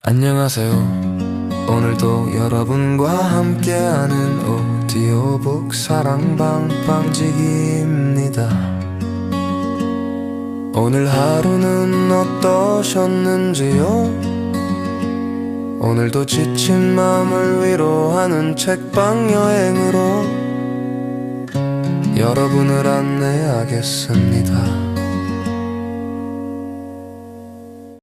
안녕하세요. 오늘도 여러분과 함께하는 오디오북 사랑방방지기입니다. 오늘 하루는 어떠셨는지요? 오늘도 지친 마음을 위로하는 책방 여행으로 여러분을 안내하겠습니다.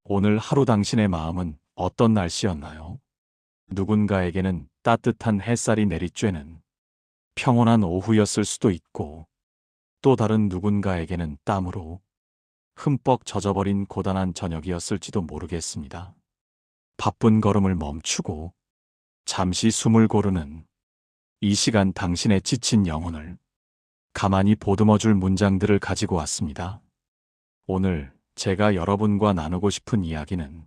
오늘 하루 당신의 마음은 어떤 날씨였나요? 누군가에게는 따뜻한 햇살이 내리쬐는 평온한 오후였을 수도 있고, 또 다른 누군가에게는 땀으로 흠뻑 젖어버린 고단한 저녁이었을지도 모르겠습니다. 바쁜 걸음을 멈추고 잠시 숨을 고르는 이 시간, 당신의 지친 영혼을 가만히 보듬어줄 문장들을 가지고 왔습니다. 오늘 제가 여러분과 나누고 싶은 이야기는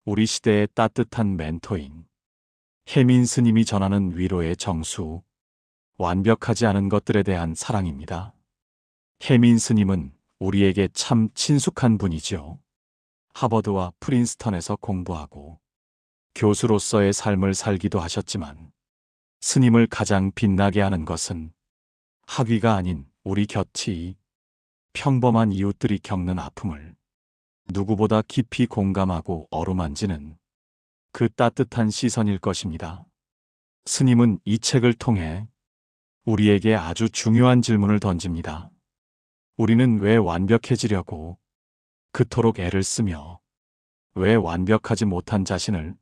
우리 시대의 따뜻한 멘토인 혜민 스님이 전하는 위로의 정수, 완벽하지 않은 것들에 대한 사랑입니다. 혜민 스님은 우리에게 참 친숙한 분이죠. 하버드와 프린스턴에서 공부하고 교수로서의 삶을 살기도 하셨지만, 스님을 가장 빛나게 하는 것은 학위가 아닌 우리 곁이 평범한 이웃들이 겪는 아픔을 누구보다 깊이 공감하고 어루만지는 그 따뜻한 시선일 것입니다. 스님은 이 책을 통해 우리에게 아주 중요한 질문을 던집니다. 우리는 왜 완벽해지려고 그토록 애를 쓰며 왜 완벽하지 못한 자신을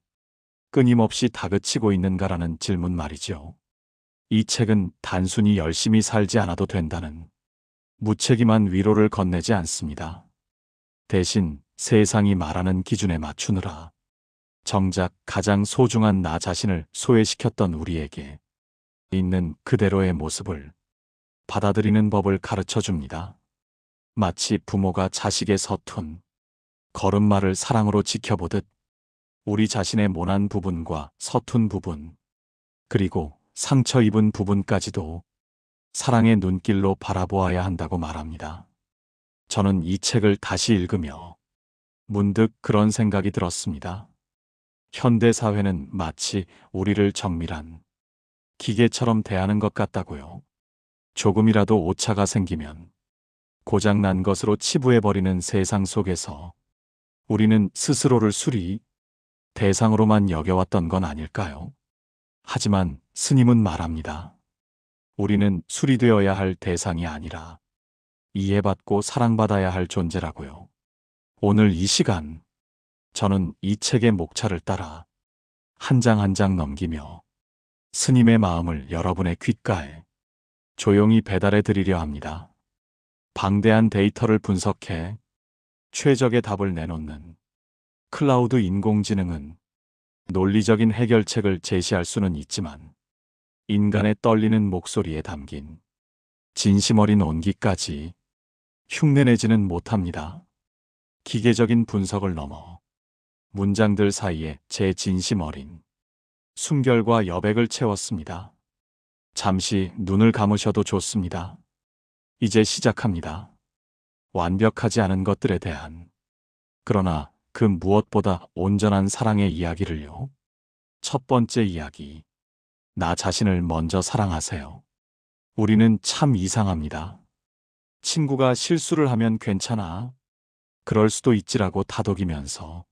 끊임없이 다그치고 있는가라는 질문 말이죠. 이 책은 단순히 열심히 살지 않아도 된다는 무책임한 위로를 건네지 않습니다. 대신 세상이 말하는 기준에 맞추느라 정작 가장 소중한 나 자신을 소외시켰던 우리에게 있는 그대로의 모습을 받아들이는 법을 가르쳐 줍니다. 마치 부모가 자식의 서툰 걸음마를 사랑으로 지켜보듯 우리 자신의 모난 부분과 서툰 부분, 그리고 상처 입은 부분까지도 사랑의 눈길로 바라보아야 한다고 말합니다. 저는 이 책을 다시 읽으며 문득 그런 생각이 들었습니다. 현대 사회는 마치 우리를 정밀한 기계처럼 대하는 것 같다고요. 조금이라도 오차가 생기면 고장난 것으로 치부해버리는 세상 속에서 우리는 스스로를 수리 대상으로만 여겨왔던 건 아닐까요? 하지만 스님은 말합니다. 우리는 수리되어야 할 대상이 아니라 이해받고 사랑받아야 할 존재라고요. 오늘 이 시간, 저는 이 책의 목차를 따라 한 장 한 장 넘기며 스님의 마음을 여러분의 귓가에 조용히 배달해 드리려 합니다. 방대한 데이터를 분석해 최적의 답을 내놓는 클라우드 인공지능은 논리적인 해결책을 제시할 수는 있지만, 인간의 떨리는 목소리에 담긴 진심 어린 온기까지 흉내내지는 못합니다. 기계적인 분석을 넘어 문장들 사이에 제 진심 어린 숨결과 여백을 채웠습니다. 잠시 눈을 감으셔도 좋습니다. 이제 시작합니다. 완벽하지 않은 것들에 대한, 그러나 그 무엇보다 온전한 사랑의 이야기를요. 첫 번째 이야기, 나 자신을 먼저 사랑하세요. 우리는 참 이상합니다. 친구가 실수를 하면 괜찮아, 그럴 수도 있지라고 다독이면서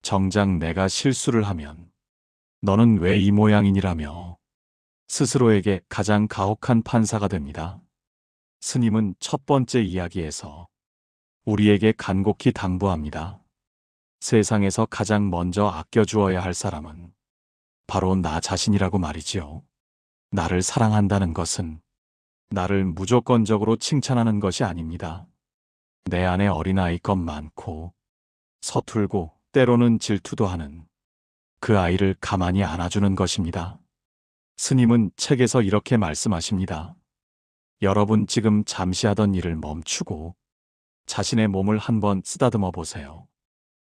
정작 내가 실수를 하면 너는 왜 이 모양이니라며 스스로에게 가장 가혹한 판사가 됩니다. 스님은 첫 번째 이야기에서 우리에게 간곡히 당부합니다. 세상에서 가장 먼저 아껴주어야 할 사람은 바로 나 자신이라고 말이지요. 나를 사랑한다는 것은 나를 무조건적으로 칭찬하는 것이 아닙니다. 내 안에 어린아이 것 많고 서툴고 때로는 질투도 하는 그 아이를 가만히 안아주는 것입니다. 스님은 책에서 이렇게 말씀하십니다. 여러분 지금 잠시 하던 일을 멈추고 자신의 몸을 한번 쓰다듬어 보세요.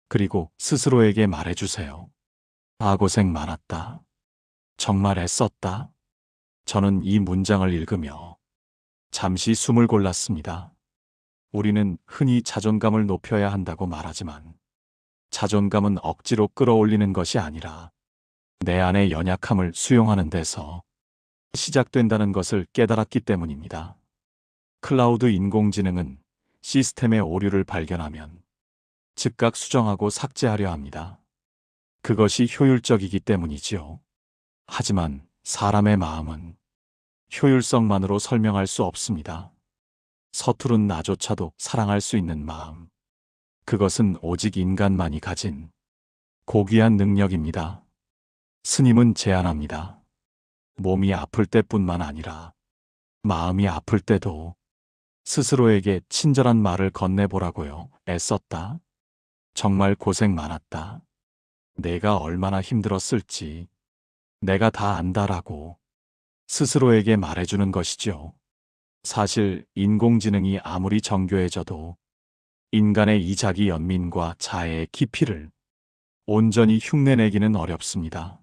그리고 스스로에게 말해주세요. 아, 고생 많았다. 정말 애썼다. 저는 이 문장을 읽으며 잠시 숨을 골랐습니다. 우리는 흔히 자존감을 높여야 한다고 말하지만 자존감은 억지로 끌어올리는 것이 아니라 내 안의 연약함을 수용하는 데서 시작된다는 것을 깨달았기 때문입니다. 클라우드 인공지능은 시스템의 오류를 발견하면 즉각 수정하고 삭제하려 합니다. 그것이 효율적이기 때문이지요. 하지만 사람의 마음은 효율성만으로 설명할 수 없습니다. 서투른 나조차도 사랑할 수 있는 마음. 그것은 오직 인간만이 가진 고귀한 능력입니다. 스님은 제안합니다. 몸이 아플 때뿐만 아니라 마음이 아플 때도 스스로에게 친절한 말을 건네보라고요. 애썼다. 정말 고생 많았다. 내가 얼마나 힘들었을지 내가 다 안다라고 스스로에게 말해주는 것이죠. 사실 인공지능이 아무리 정교해져도 인간의 이 자기 연민과 자애의 깊이를 온전히 흉내내기는 어렵습니다.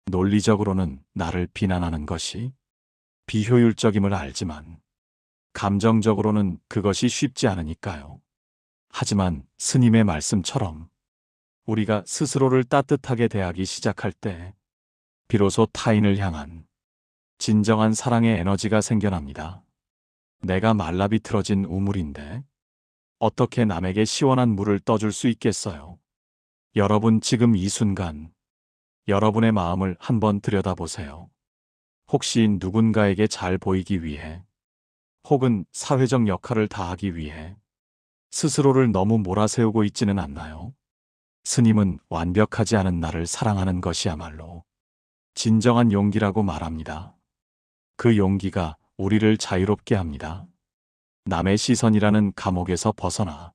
논리적으로는 나를 비난하는 것이 비효율적임을 알지만 감정적으로는 그것이 쉽지 않으니까요. 하지만 스님의 말씀처럼 우리가 스스로를 따뜻하게 대하기 시작할 때 비로소 타인을 향한 진정한 사랑의 에너지가 생겨납니다. 내가 말라비틀어진 우물인데 어떻게 남에게 시원한 물을 떠줄 수 있겠어요? 여러분 지금 이 순간 여러분의 마음을 한번 들여다보세요. 혹시 누군가에게 잘 보이기 위해 혹은 사회적 역할을 다하기 위해 스스로를 너무 몰아세우고 있지는 않나요? 스님은 완벽하지 않은 나를 사랑하는 것이야말로 진정한 용기라고 말합니다. 그 용기가 우리를 자유롭게 합니다. 남의 시선이라는 감옥에서 벗어나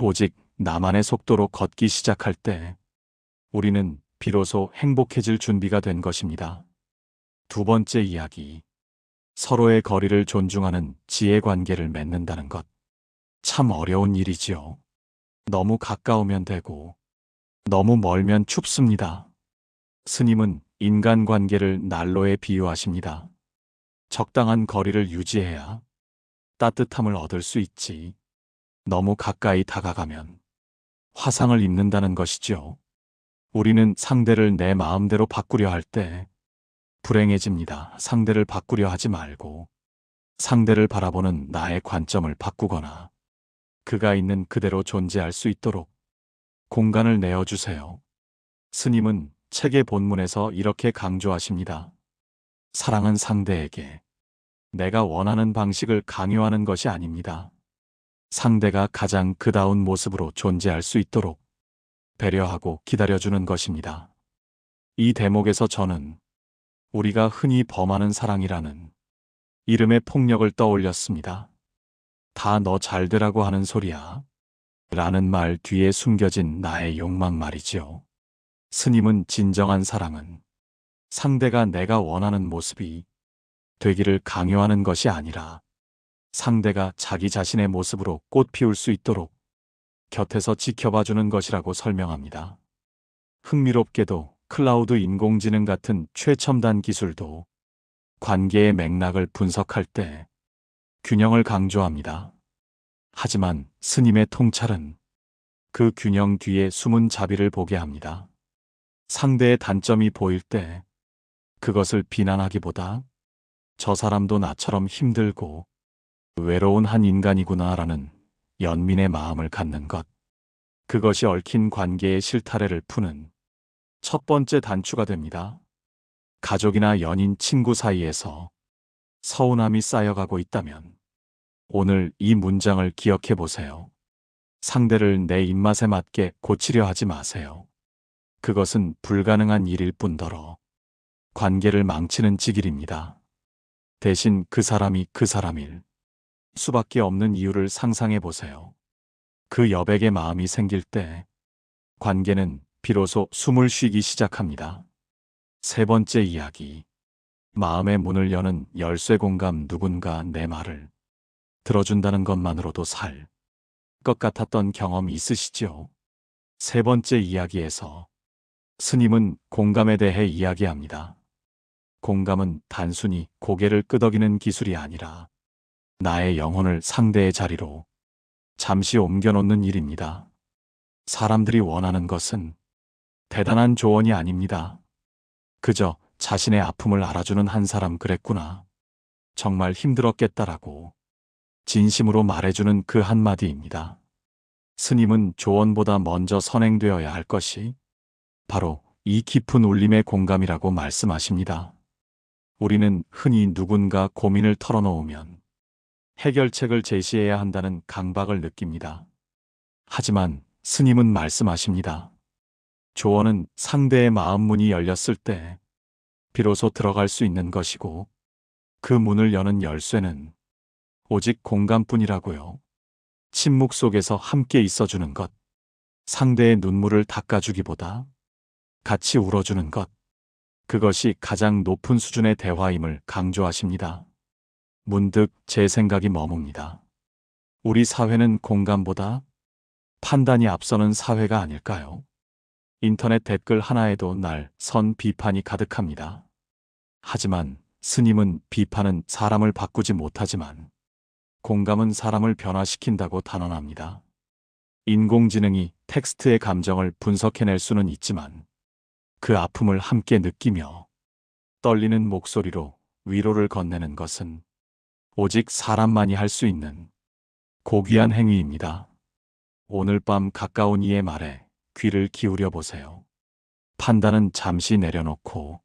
오직 나만의 속도로 걷기 시작할 때 우리는 비로소 행복해질 준비가 된 것입니다. 두 번째 이야기. 서로의 거리를 존중하는 지혜 관계를 맺는다는 것. 참 어려운 일이지요. 너무 가까우면 되고 너무 멀면 춥습니다. 스님은 인간관계를 난로에 비유하십니다. 적당한 거리를 유지해야 따뜻함을 얻을 수 있지. 너무 가까이 다가가면 화상을 입는다는 것이죠. 우리는 상대를 내 마음대로 바꾸려 할 때 불행해집니다. 상대를 바꾸려 하지 말고 상대를 바라보는 나의 관점을 바꾸거나 그가 있는 그대로 존재할 수 있도록 공간을 내어주세요. 스님은 책의 본문에서 이렇게 강조하십니다. 사랑은 상대에게 내가 원하는 방식을 강요하는 것이 아닙니다. 상대가 가장 그다운 모습으로 존재할 수 있도록 배려하고 기다려주는 것입니다. 이 대목에서 저는 우리가 흔히 범하는 사랑이라는 이름의 폭력을 떠올렸습니다. 다 너 잘되라고 하는 소리야. 라는 말 뒤에 숨겨진 나의 욕망 말이지요. 스님은 진정한 사랑은 상대가 내가 원하는 모습이 되기를 강요하는 것이 아니라 상대가 자기 자신의 모습으로 꽃 피울 수 있도록 곁에서 지켜봐주는 것이라고 설명합니다. 흥미롭게도 클라우드 인공지능 같은 최첨단 기술도 관계의 맥락을 분석할 때 균형을 강조합니다. 하지만 스님의 통찰은 그 균형 뒤에 숨은 자비를 보게 합니다. 상대의 단점이 보일 때 그것을 비난하기보다 저 사람도 나처럼 힘들고 외로운 한 인간이구나라는 연민의 마음을 갖는 것. 그것이 얽힌 관계의 실타래를 푸는 첫 번째 단추가 됩니다. 가족이나 연인, 친구 사이에서 서운함이 쌓여가고 있다면 오늘 이 문장을 기억해 보세요. 상대를 내 입맛에 맞게 고치려 하지 마세요. 그것은 불가능한 일일 뿐더러 관계를 망치는 직일입니다. 대신 그 사람이 그 사람일 수밖에 없는 이유를 상상해 보세요. 그 여백의 마음이 생길 때 관계는 비로소 숨을 쉬기 시작합니다. 세 번째 이야기. 마음의 문을 여는 열쇠 공감. 누군가 내 말을 들어준다는 것만으로도 살 것 같았던 경험 있으시죠? 세 번째 이야기에서 스님은 공감에 대해 이야기합니다. 공감은 단순히 고개를 끄덕이는 기술이 아니라 나의 영혼을 상대의 자리로 잠시 옮겨놓는 일입니다. 사람들이 원하는 것은 대단한 조언이 아닙니다. 그저 자신의 아픔을 알아주는 한 사람 그랬구나. 정말 힘들었겠다라고 진심으로 말해주는 그 한마디입니다. 스님은 조언보다 먼저 선행되어야 할 것이 바로 이 깊은 울림의 공감이라고 말씀하십니다. 우리는 흔히 누군가 고민을 털어놓으면 해결책을 제시해야 한다는 강박을 느낍니다. 하지만 스님은 말씀하십니다. 조언은 상대의 마음 문이 열렸을 때 비로소 들어갈 수 있는 것이고 그 문을 여는 열쇠는 오직 공감뿐이라고요. 침묵 속에서 함께 있어주는 것, 상대의 눈물을 닦아주기보다 같이 울어주는 것, 그것이 가장 높은 수준의 대화임을 강조하십니다. 문득 제 생각이 머뭅니다. 우리 사회는 공감보다 판단이 앞서는 사회가 아닐까요? 인터넷 댓글 하나에도 날 선 비판이 가득합니다. 하지만 스님은 비판은 사람을 바꾸지 못하지만 공감은 사람을 변화시킨다고 단언합니다. 인공지능이 텍스트의 감정을 분석해낼 수는 있지만 그 아픔을 함께 느끼며 떨리는 목소리로 위로를 건네는 것은 오직 사람만이 할 수 있는 고귀한 행위입니다. 오늘 밤 가까운 이의 말에 귀를 기울여 보세요. 판단은 잠시 내려놓고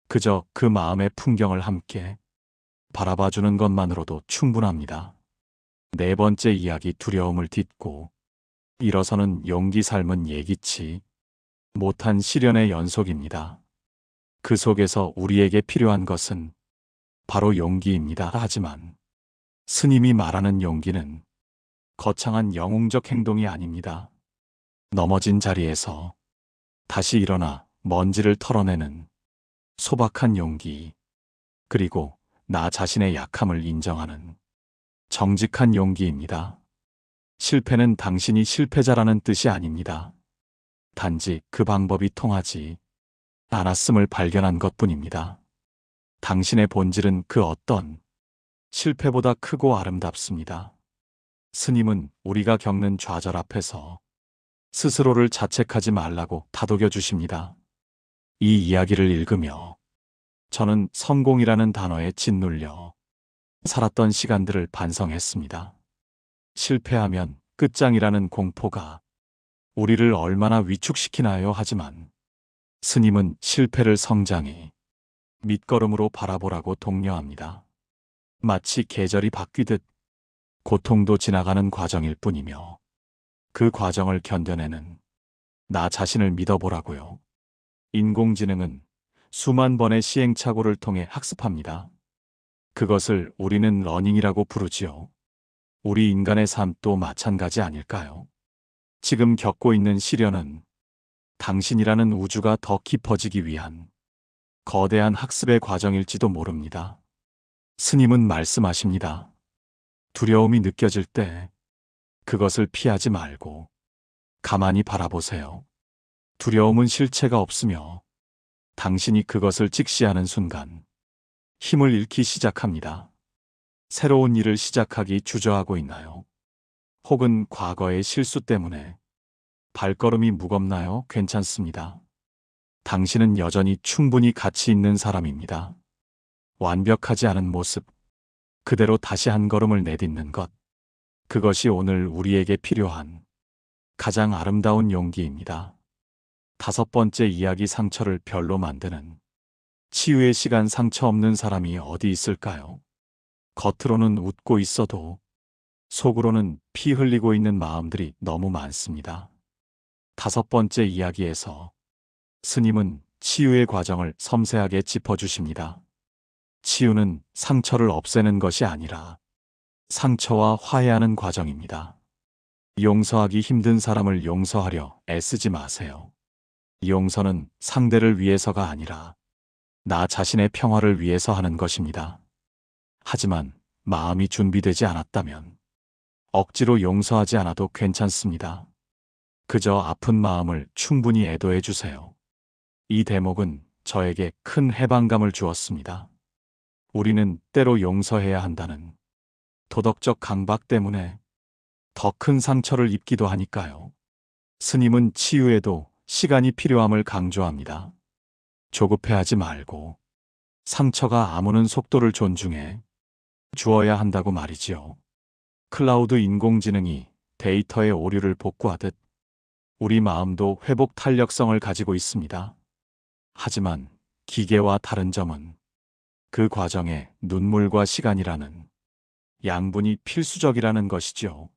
그저 그 마음의 풍경을 함께 바라봐주는 것만으로도 충분합니다. 네 번째 이야기, 두려움을 딛고 일어서는 용기. 삶은 예기치 못한 시련의 연속입니다. 그 속에서 우리에게 필요한 것은 바로 용기입니다. 하지만 스님이 말하는 용기는 거창한 영웅적 행동이 아닙니다. 넘어진 자리에서 다시 일어나 먼지를 털어내는 소박한 용기, 그리고 나 자신의 약함을 인정하는 정직한 용기입니다. 실패는 당신이 실패자라는 뜻이 아닙니다. 단지 그 방법이 통하지 않았음을 발견한 것뿐입니다. 당신의 본질은 그 어떤 실패보다 크고 아름답습니다. 스님은 우리가 겪는 좌절 앞에서 스스로를 자책하지 말라고 다독여 주십니다. 이 이야기를 읽으며 저는 성공이라는 단어에 짓눌려 살았던 시간들을 반성했습니다. 실패하면 끝장이라는 공포가 우리를 얼마나 위축시키나요? 하지만 스님은 실패를 성장의 밑거름으로 바라보라고 독려합니다. 마치 계절이 바뀌듯 고통도 지나가는 과정일 뿐이며 그 과정을 견뎌내는 나 자신을 믿어보라고요. 인공지능은 수만 번의 시행착오를 통해 학습합니다. 그것을 우리는 러닝이라고 부르지요. 우리 인간의 삶도 마찬가지 아닐까요? 지금 겪고 있는 시련은 당신이라는 우주가 더 깊어지기 위한 거대한 학습의 과정일지도 모릅니다. 스님은 말씀하십니다. 두려움이 느껴질 때 그것을 피하지 말고 가만히 바라보세요. 두려움은 실체가 없으며 당신이 그것을 직시하는 순간 힘을 잃기 시작합니다. 새로운 일을 시작하기 주저하고 있나요? 혹은 과거의 실수 때문에 발걸음이 무겁나요? 괜찮습니다. 당신은 여전히 충분히 가치 있는 사람입니다. 완벽하지 않은 모습, 그대로 다시 한 걸음을 내딛는 것, 그것이 오늘 우리에게 필요한 가장 아름다운 용기입니다. 다섯 번째 이야기, 상처를 별로 만드는 치유의 시간. 상처 없는 사람이 어디 있을까요? 겉으로는 웃고 있어도 속으로는 피 흘리고 있는 마음들이 너무 많습니다. 다섯 번째 이야기에서 스님은 치유의 과정을 섬세하게 짚어주십니다. 치유는 상처를 없애는 것이 아니라 상처와 화해하는 과정입니다. 용서하기 힘든 사람을 용서하려 애쓰지 마세요. 용서는 상대를 위해서가 아니라 나 자신의 평화를 위해서 하는 것입니다. 하지만 마음이 준비되지 않았다면 억지로 용서하지 않아도 괜찮습니다. 그저 아픈 마음을 충분히 애도해 주세요. 이 대목은 저에게 큰 해방감을 주었습니다. 우리는 때로 용서해야 한다는 도덕적 강박 때문에 더 큰 상처를 입기도 하니까요. 스님은 치유에도 시간이 필요함을 강조합니다. 조급해하지 말고 상처가 아무는 속도를 존중해 주어야 한다고 말이지요. 클라우드 인공지능이 데이터의 오류를 복구하듯 우리 마음도 회복 탄력성을 가지고 있습니다. 하지만 기계와 다른 점은 그 과정에 눈물과 시간이라는 양분이 필수적이라는 것이죠.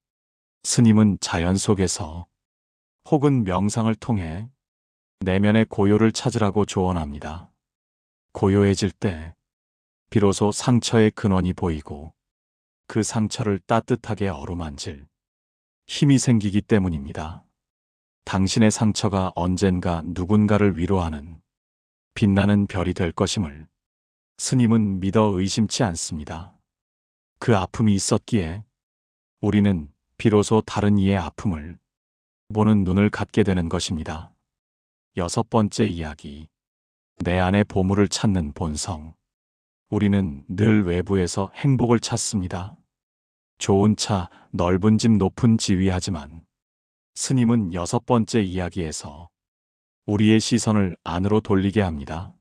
스님은 자연 속에서 혹은 명상을 통해 내면의 고요를 찾으라고 조언합니다. 고요해질 때 비로소 상처의 근원이 보이고 그 상처를 따뜻하게 어루만질 힘이 생기기 때문입니다. 당신의 상처가 언젠가 누군가를 위로하는 빛나는 별이 될 것임을 스님은 믿어 의심치 않습니다. 그 아픔이 있었기에 우리는 비로소 다른 이의 아픔을 보는 눈을 갖게 되는 것입니다. 6번째 이야기. 내 안의 보물을 찾는 본성. 우리는 늘 외부에서 행복을 찾습니다. 좋은 차, 넓은 집, 높은 지위하지만 스님은 6번째 이야기에서 우리의 시선을 안으로 돌리게 합니다.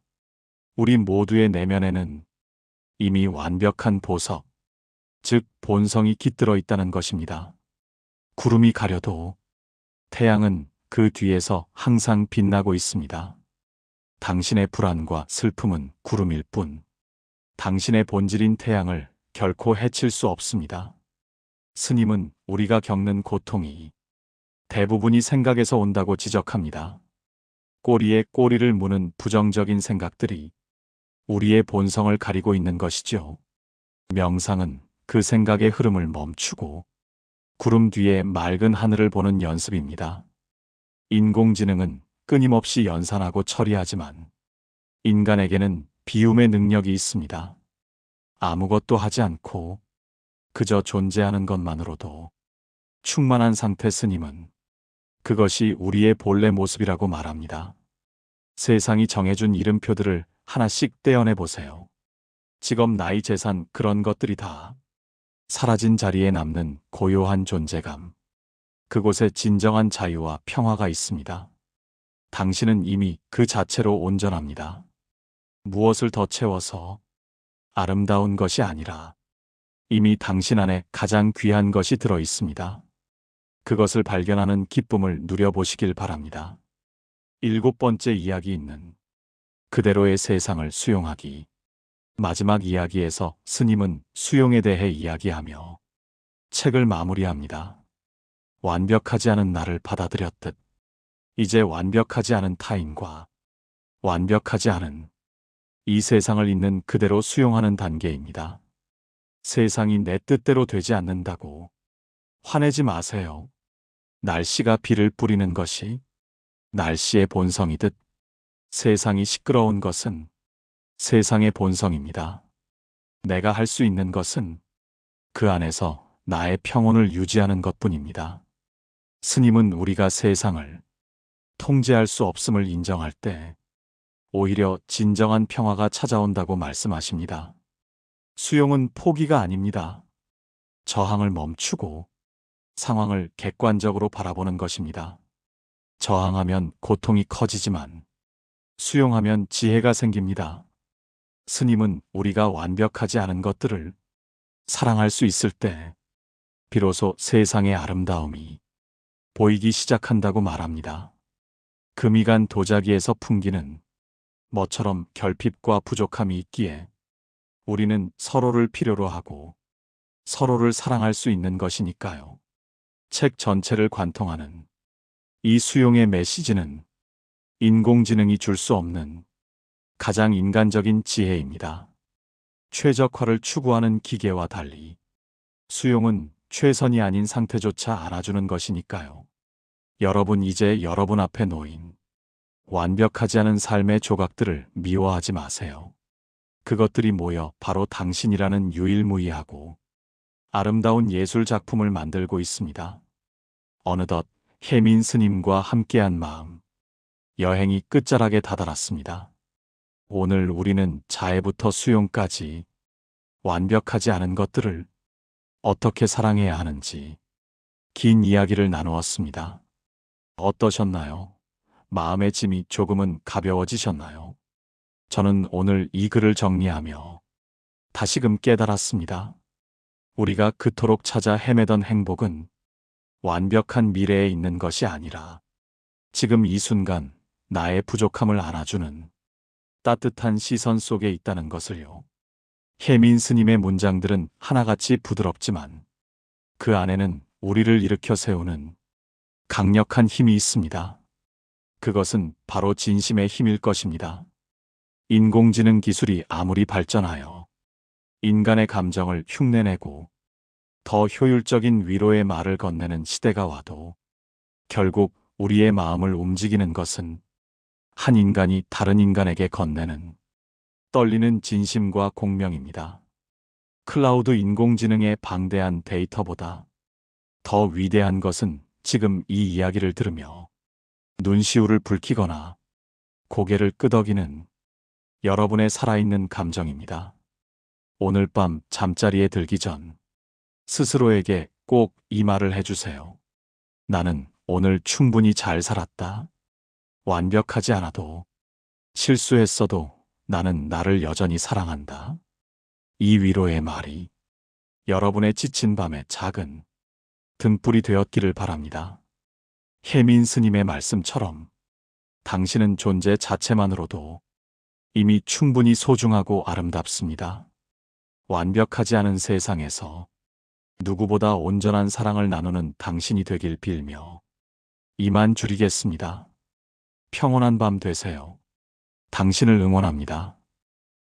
우리 모두의 내면에는 이미 완벽한 보석, 즉 본성이 깃들어 있다는 것입니다. 구름이 가려도 태양은 그 뒤에서 항상 빛나고 있습니다. 당신의 불안과 슬픔은 구름일 뿐 당신의 본질인 태양을 결코 해칠 수 없습니다. 스님은 우리가 겪는 고통이 대부분이 생각에서 온다고 지적합니다. 꼬리에 꼬리를 무는 부정적인 생각들이 우리의 본성을 가리고 있는 것이죠. 명상은 그 생각의 흐름을 멈추고 구름 뒤에 맑은 하늘을 보는 연습입니다. 인공지능은 끊임없이 연산하고 처리하지만 인간에게는 비움의 능력이 있습니다. 아무것도 하지 않고 그저 존재하는 것만으로도 충만한 상태. 스님은 그것이 우리의 본래 모습이라고 말합니다. 세상이 정해준 이름표들을 하나씩 떼어내 보세요. 직업, 나이, 재산, 그런 것들이 다 사라진 자리에 남는 고요한 존재감. 그곳에 진정한 자유와 평화가 있습니다. 당신은 이미 그 자체로 온전합니다. 무엇을 더 채워서 아름다운 것이 아니라 이미 당신 안에 가장 귀한 것이 들어 있습니다. 그것을 발견하는 기쁨을 누려보시길 바랍니다. 7번째 이야기 있는 그대로의 세상을 수용하기. 마지막 이야기에서 스님은 수용에 대해 이야기하며 책을 마무리합니다. 완벽하지 않은 나를 받아들였듯 이제 완벽하지 않은 타인과 완벽하지 않은 이 세상을 있는 그대로 수용하는 단계입니다. 세상이 내 뜻대로 되지 않는다고 화내지 마세요. 날씨가 비를 뿌리는 것이 날씨의 본성이듯 세상이 시끄러운 것은 세상의 본성입니다. 내가 할 수 있는 것은 그 안에서 나의 평온을 유지하는 것뿐입니다. 스님은 우리가 세상을 통제할 수 없음을 인정할 때 오히려 진정한 평화가 찾아온다고 말씀하십니다. 수용은 포기가 아닙니다. 저항을 멈추고 상황을 객관적으로 바라보는 것입니다. 저항하면 고통이 커지지만 수용하면 지혜가 생깁니다. 스님은 우리가 완벽하지 않은 것들을 사랑할 수 있을 때 비로소 세상의 아름다움이 보이기 시작한다고 말합니다. 금이 간 도자기에서 풍기는 뭐처럼 결핍과 부족함이 있기에 우리는 서로를 필요로 하고 서로를 사랑할 수 있는 것이니까요. 책 전체를 관통하는 이 수용의 메시지는 인공지능이 줄 수 없는 가장 인간적인 지혜입니다. 최적화를 추구하는 기계와 달리 수용은 최선이 아닌 상태조차 안아주는 것이니까요. 여러분, 이제 여러분 앞에 놓인 완벽하지 않은 삶의 조각들을 미워하지 마세요. 그것들이 모여 바로 당신이라는 유일무이하고 아름다운 예술 작품을 만들고 있습니다. 어느덧 혜민 스님과 함께한 마음, 여행이 끝자락에 다다랐습니다. 오늘 우리는 자애부터 수용까지 완벽하지 않은 것들을 어떻게 사랑해야 하는지 긴 이야기를 나누었습니다. 어떠셨나요? 마음의 짐이 조금은 가벼워지셨나요? 저는 오늘 이 글을 정리하며 다시금 깨달았습니다. 우리가 그토록 찾아 헤매던 행복은 완벽한 미래에 있는 것이 아니라 지금 이 순간 나의 부족함을 안아주는 따뜻한 시선 속에 있다는 것을요. 혜민 스님의 문장들은 하나같이 부드럽지만 그 안에는 우리를 일으켜 세우는 강력한 힘이 있습니다. 그것은 바로 진심의 힘일 것입니다. 인공지능 기술이 아무리 발전하여 인간의 감정을 흉내내고 더 효율적인 위로의 말을 건네는 시대가 와도 결국 우리의 마음을 움직이는 것은 한 인간이 다른 인간에게 건네는 떨리는 진심과 공명입니다. 클라우드 인공지능의 방대한 데이터보다 더 위대한 것은 지금 이 이야기를 들으며 눈시울을 붉히거나 고개를 끄덕이는 여러분의 살아있는 감정입니다. 오늘 밤 잠자리에 들기 전 스스로에게 꼭 이 말을 해주세요. 나는 오늘 충분히 잘 살았다. 완벽하지 않아도, 실수했어도 나는 나를 여전히 사랑한다. 이 위로의 말이 여러분의 지친 밤의 작은 등불이 되었기를 바랍니다. 혜민 스님의 말씀처럼 당신은 존재 자체만으로도 이미 충분히 소중하고 아름답습니다. 완벽하지 않은 세상에서 누구보다 온전한 사랑을 나누는 당신이 되길 빌며 이만 줄이겠습니다. 평온한 밤 되세요. 당신을 응원합니다.